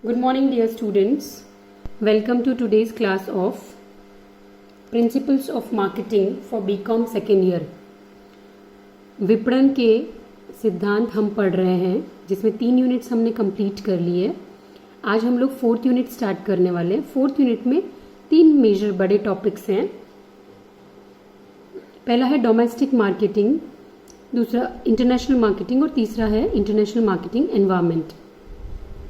Good morning, dear students. Welcome to today's class of Principles of Marketing for BCom second year. विपणन के सिद्धांत हम पढ़ रहे हैं, जिसमें 3 यूनिट्स हमने कंप्लीट कर लिए. आज हम लोग 4th यूनिट स्टार्ट करने वाले हैं. 4th यूनिट में 3 मेजर बड़े टॉपिक्स हैं. पहला है डोमेस्टिक मार्केटिंग, दूसरा इंटरनेशनल मार्केटिंग और तीसरा है इंटरनेशनल मार्केटिंग एनवायरनमेंट.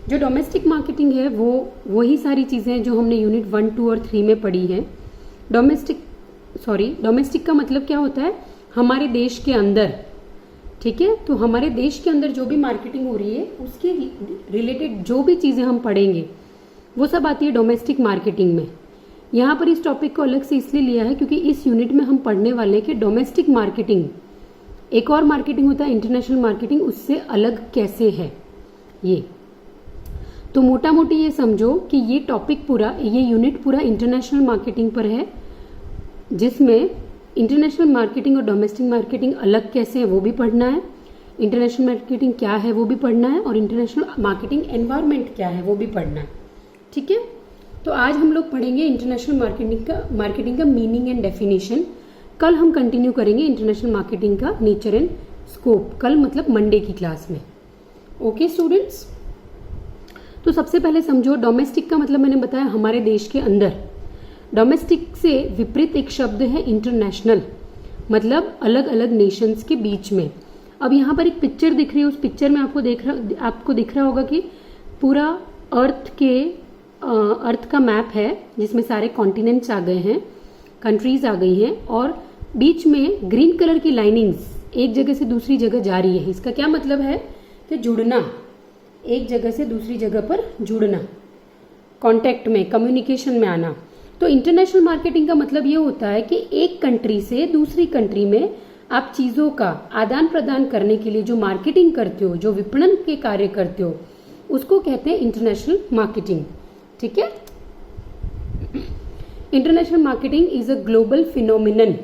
जो डोमेस्टिक मार्केटिंग है वो वही सारी चीज़ें जो हमने यूनिट 1, 2 और 3 में पढ़ी है. डोमेस्टिक का मतलब क्या होता है? हमारे देश के अंदर. ठीक है, तो हमारे देश के अंदर जो भी मार्केटिंग हो रही है उसके रिलेटेड जो भी चीज़ें हम पढ़ेंगे वो सब आती है डोमेस्टिक मार्केटिंग में. यहाँ पर इस टॉपिक को अलग से इसलिए लिया है क्योंकि इस यूनिट में हम पढ़ने वाले हैं कि डोमेस्टिक मार्केटिंग, एक और मार्केटिंग होता है इंटरनेशनल मार्केटिंग, उससे अलग कैसे है ये. तो मोटा मोटी ये समझो कि ये टॉपिक पूरा, ये यूनिट पूरा इंटरनेशनल मार्केटिंग पर है, जिसमें इंटरनेशनल मार्केटिंग और डोमेस्टिक मार्केटिंग अलग कैसे है वो भी पढ़ना है, इंटरनेशनल मार्केटिंग क्या है वो भी पढ़ना है, और इंटरनेशनल मार्केटिंग एनवायरनमेंट क्या है वो भी पढ़ना है. ठीक है, तो आज हम लोग पढ़ेंगे इंटरनेशनल मार्केटिंग का मीनिंग एंड डेफिनेशन. कल हम कंटिन्यू करेंगे इंटरनेशनल मार्केटिंग का नेचर एंड स्कोप. कल मतलब मंडे की क्लास में. ओके स्टूडेंट्स, तो सबसे पहले समझो डोमेस्टिक का मतलब मैंने बताया हमारे देश के अंदर. डोमेस्टिक से विपरीत एक शब्द है इंटरनेशनल, मतलब अलग अलग नेशंस के बीच में. अब यहाँ पर एक पिक्चर दिख रही है, उस पिक्चर में आपको दिख रहा होगा कि पूरा अर्थ का मैप है जिसमें सारे कॉन्टिनेंट्स आ गए हैं, कंट्रीज आ गई हैं, और बीच में ग्रीन कलर की लाइनिंग्स एक जगह से दूसरी जगह जा रही है. इसका क्या मतलब है कि जुड़ना, एक जगह से दूसरी जगह पर जुड़ना, कांटेक्ट में, कम्युनिकेशन में आना. तो इंटरनेशनल मार्केटिंग का मतलब ये होता है कि एक कंट्री से दूसरी कंट्री में आप चीज़ों का आदान प्रदान करने के लिए जो मार्केटिंग करते हो, जो विपणन के कार्य करते हो, उसको कहते हैं इंटरनेशनल मार्केटिंग. ठीक है, international marketing is a global phenomenon.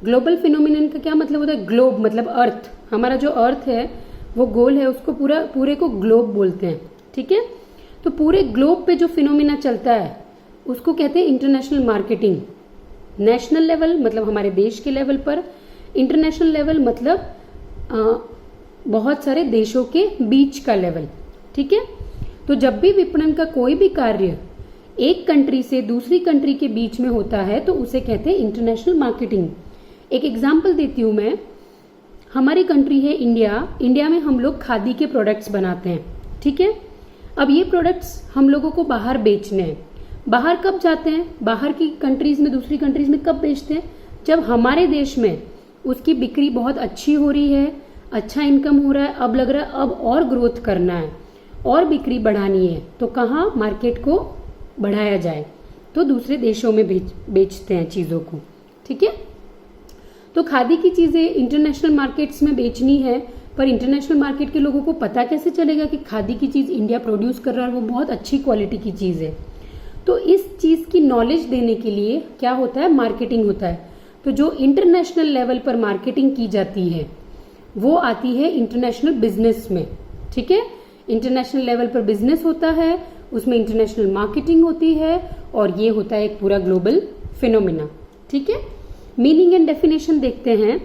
Global phenomenon का क्या मतलब होता है? ग्लोब मतलब अर्थ. हमारा जो अर्थ है वो गोल है, उसको पूरे को ग्लोब बोलते हैं. ठीक है, तो पूरे ग्लोब पे जो फिनोमिना चलता है उसको कहते हैं इंटरनेशनल मार्केटिंग. नेशनल लेवल मतलब हमारे देश के लेवल पर, इंटरनेशनल लेवल मतलब बहुत सारे देशों के बीच का लेवल. ठीक है, तो जब भी विपणन का कोई भी कार्य एक कंट्री से दूसरी कंट्री के बीच में होता है तो उसे कहते हैं इंटरनेशनल मार्केटिंग. एक एग्जाम्पल देती हूं मैं. हमारी कंट्री है इंडिया. इंडिया में हम लोग खादी के प्रोडक्ट्स बनाते हैं. ठीक है, अब ये प्रोडक्ट्स हम लोगों को बाहर बेचने हैं. बाहर कब जाते हैं? बाहर की कंट्रीज में, दूसरी कंट्रीज में कब बेचते हैं? जब हमारे देश में उसकी बिक्री बहुत अच्छी हो रही है, अच्छा इनकम हो रहा है, अब लग रहा है अब और ग्रोथ करना है और बिक्री बढ़ानी है, तो कहाँ मार्केट को बढ़ाया जाए, तो दूसरे देशों में बेचते हैं चीज़ों को. ठीक है, तो खादी की चीज़ें इंटरनेशनल मार्केट्स में बेचनी है, पर इंटरनेशनल मार्केट के लोगों को पता कैसे चलेगा कि खादी की चीज़ इंडिया प्रोड्यूस कर रहा है, वो बहुत अच्छी क्वालिटी की चीज़ है. तो इस चीज़ की नॉलेज देने के लिए क्या होता है? मार्केटिंग होता है. तो जो इंटरनेशनल लेवल पर मार्केटिंग की जाती है वो आती है इंटरनेशनल बिजनेस में. ठीक है, इंटरनेशनल लेवल पर बिजनेस होता है, उसमें इंटरनेशनल मार्केटिंग होती है, और ये होता है एक पूरा ग्लोबल फिनोमिना. ठीक है, मीनिंग एंड डेफिनेशन देखते हैं.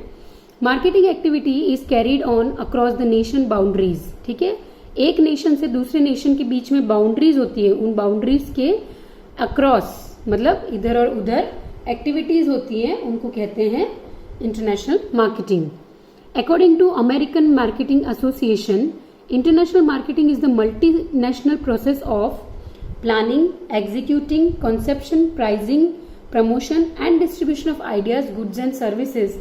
Marketing activity is carried on across the nation boundaries. ठीक है, एक नेशन से दूसरे नेशन के बीच में बाउंड्रीज होती है, उन बाउंड्रीज के अक्रॉस मतलब इधर और उधर एक्टिविटीज होती हैं, उनको कहते हैं international marketing. According to American marketing association, international marketing is the multinational process of planning, executing, conception, pricing, promotion and distribution of ideas, goods and services,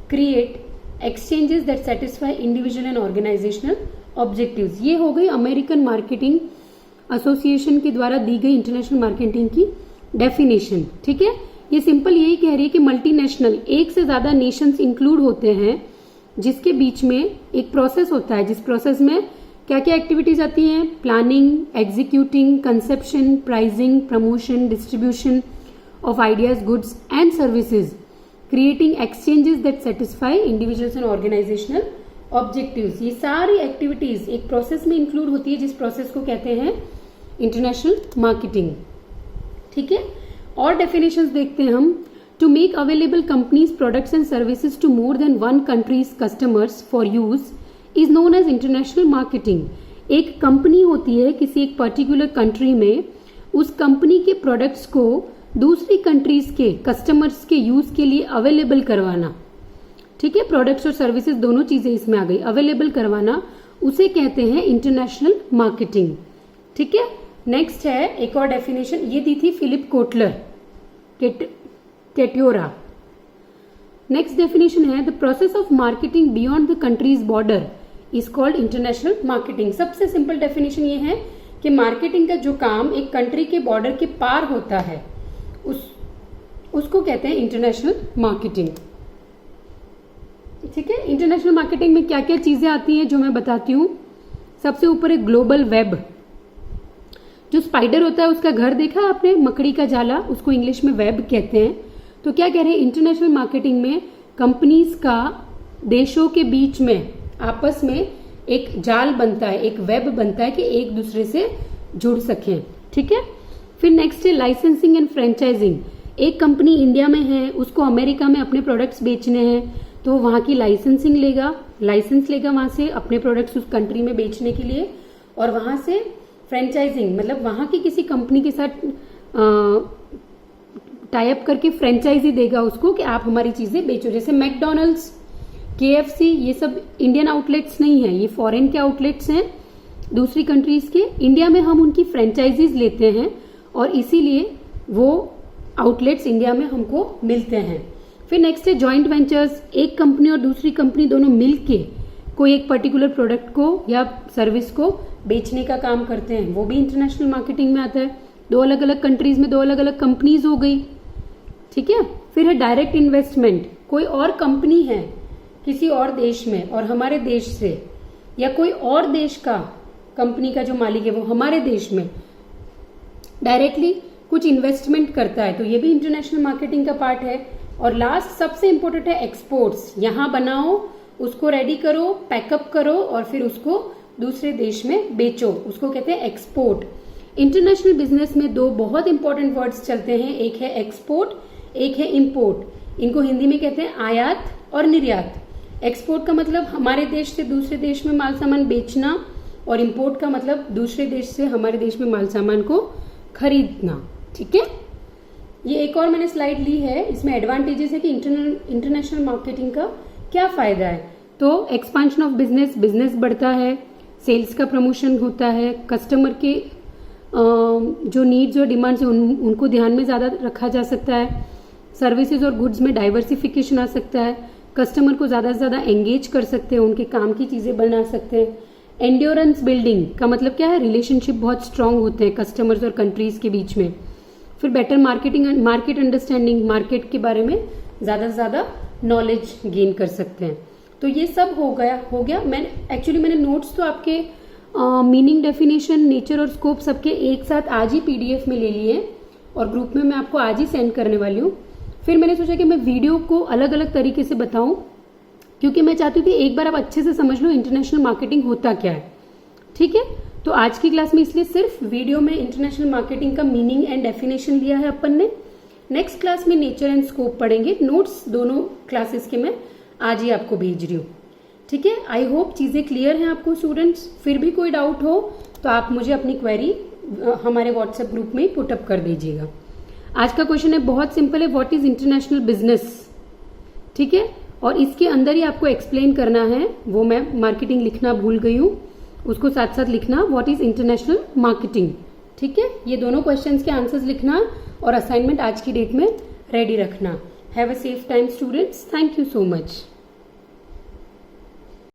create exchanges that satisfy individual and organizational objectives. ये हो गई American marketing association के द्वारा दी गई international marketing की definition. ठीक है, ये सिंपल यही कह रही है कि मल्टीनेशनल, एक से ज्यादा नेशंस इंक्लूड होते हैं जिसके बीच में एक प्रोसेस होता है, जिस प्रोसेस में क्या क्या एक्टिविटीज आती हैं? Planning, executing, conception, pricing, promotion, distribution of ideas, goods and services, creating exchanges that satisfy individuals and organizational objectives. ये सारी एक्टिविटीज एक प्रोसेस में इंक्लूड होती है जिस प्रोसेस को कहते हैं इंटरनेशनल मार्केटिंग। ठीक है, और डेफिनेशंस देखते हैं हम। To make available companies products and services to more than one countries customers for use is known as international marketing. एक कंपनी होती है किसी एक पर्टिकुलर कंट्री में, उस कंपनी के प्रोडक्ट्स को दूसरी कंट्रीज के कस्टमर्स के यूज के लिए अवेलेबल करवाना। ठीक है, प्रोडक्ट्स और सर्विसेज दोनों चीजें इसमें आ गई, अवेलेबल करवाना, उसे कहते हैं इंटरनेशनल मार्केटिंग। ठीक है, नेक्स्ट है एक और डेफिनेशन, ये दी थी फिलिप कोटलर केटियोरा। नेक्स्ट डेफिनेशन है the process of marketing beyond the countries border is called international marketing. सबसे सिंपल डेफिनेशन ये है कि मार्केटिंग का जो काम एक कंट्री के बॉर्डर के पार होता है उसको कहते हैं इंटरनेशनल मार्केटिंग। ठीक है, इंटरनेशनल मार्केटिंग में क्या क्या चीजें आती हैं जो मैं बताती हूँ। सबसे ऊपर है ग्लोबल वेब। जो स्पाइडर होता है उसका घर देखा आपने, मकड़ी का जाला, उसको इंग्लिश में वेब कहते हैं। तो क्या कह रहे हैं, इंटरनेशनल मार्केटिंग में कंपनीज का देशों के बीच में आपस में एक जाल बनता है, एक वेब बनता है कि एक दूसरे से जुड़ सकें। ठीक है, फिर नेक्स्ट है लाइसेंसिंग एंड फ्रेंचाइजिंग। एक कंपनी इंडिया में है, उसको अमेरिका में अपने प्रोडक्ट्स बेचने हैं, तो वहां की लाइसेंसिंग लेगा, लाइसेंस लेगा वहां से अपने प्रोडक्ट्स उस कंट्री में बेचने के लिए, और वहां से फ्रेंचाइजिंग मतलब वहां की किसी कंपनी के साथ टाई अप करके फ्रेंचाइजी देगा उसको कि आप हमारी चीजें बेचो। जैसे मैकडोनल्ड्स, KFC, ये सब इंडियन आउटलेट्स नहीं है, ये फॉरेन के आउटलेट्स हैं दूसरी कंट्रीज के। इंडिया में हम उनकी फ्रेंचाइजीज लेते हैं और इसीलिए वो आउटलेट्स इंडिया में हमको मिलते हैं। फिर नेक्स्ट है जॉइंट वेंचर्स। एक कंपनी और दूसरी कंपनी दोनों मिलके कोई एक पर्टिकुलर प्रोडक्ट को या सर्विस को बेचने का काम करते हैं, वो भी इंटरनेशनल मार्केटिंग में आता है। दो अलग अलग कंट्रीज में दो अलग अलग कंपनीज हो गई। ठीक है, फिर है डायरेक्ट इन्वेस्टमेंट। कोई और कंपनी है किसी और देश में और हमारे देश से, या कोई और देश का कंपनी का जो मालिक है वो हमारे देश में डायरेक्टली कुछ इन्वेस्टमेंट करता है, तो ये भी इंटरनेशनल मार्केटिंग का पार्ट है। और लास्ट सबसे इंपॉर्टेंट है एक्सपोर्ट्स। यहां बनाओ, उसको रेडी करो, पैकअप करो और फिर उसको दूसरे देश में बेचो, उसको कहते हैं एक्सपोर्ट। इंटरनेशनल बिजनेस में दो बहुत इंपॉर्टेंट वर्ड्स चलते हैं, एक है एक्सपोर्ट, एक है इंपोर्ट। इनको हिंदी में कहते हैं आयात और निर्यात। एक्सपोर्ट का मतलब हमारे देश से दूसरे देश में माल सामान बेचना, और इंपोर्ट का मतलब दूसरे देश से हमारे देश में माल सामान को खरीदना। ठीक है, ये एक और मैंने स्लाइड ली है, इसमें एडवांटेजेस है कि इंटरनेशनल मार्केटिंग का क्या फायदा है। तो एक्सपांशन ऑफ बिजनेस, बिजनेस बढ़ता है, सेल्स का प्रमोशन होता है, कस्टमर के जो नीड्स और डिमांड्स है उनको ध्यान में ज्यादा रखा जा सकता है, सर्विसेज और गुड्स में डाइवर्सिफिकेशन आ सकता है, कस्टमर को ज्यादा से ज्यादा एंगेज कर सकते हैं, उनके काम की चीजें बना सकते हैं। एंड्योरेंस बिल्डिंग का मतलब क्या है, रिलेशनशिप बहुत स्ट्रांग होते हैं कस्टमर्स और कंट्रीज के बीच में। फिर better marketing, market understanding, market के बारे में ज्यादा से ज्यादा नॉलेज गेन कर सकते हैं। तो ये सब हो गया। मैंने नोट्स तो आपके मीनिंग, डेफिनेशन, नेचर और स्कोप सबके एक साथ आज ही PDF में ले लिए और ग्रुप में मैं आपको आज ही सेंड करने वाली हूँ। फिर मैंने सोचा कि मैं वीडियो को अलग अलग तरीके से बताऊं, क्योंकि मैं चाहती हूँ कि एक बार आप अच्छे से समझ लो इंटरनेशनल मार्केटिंग होता क्या है। ठीक है, तो आज की क्लास में इसलिए सिर्फ वीडियो में इंटरनेशनल मार्केटिंग का मीनिंग एंड डेफिनेशन लिया है अपन ने। नेक्स्ट क्लास में नेचर एंड स्कोप पढ़ेंगे। नोट्स दोनों क्लासेस के मैं आज ही आपको भेज रही हूँ। ठीक है, आई होप चीजें क्लियर हैं आपको स्टूडेंट्स। फिर भी कोई डाउट हो तो आप मुझे अपनी क्वेरी हमारे व्हाट्सएप ग्रुप में पुटअप कर दीजिएगा। आज का क्वेश्चन है बहुत सिंपल है, व्हाट इज इंटरनेशनल बिजनेस। ठीक है, और इसके अंदर ही आपको एक्सप्लेन करना है, वो मैं मार्केटिंग लिखना भूल गई हूँ, उसको साथ साथ लिखना, व्हाट इज इंटरनेशनल मार्केटिंग। ठीक है, ये दोनों क्वेश्चंस के आंसर्स लिखना और असाइनमेंट आज की डेट में रेडी रखना। Have a safe time students, thank you so much.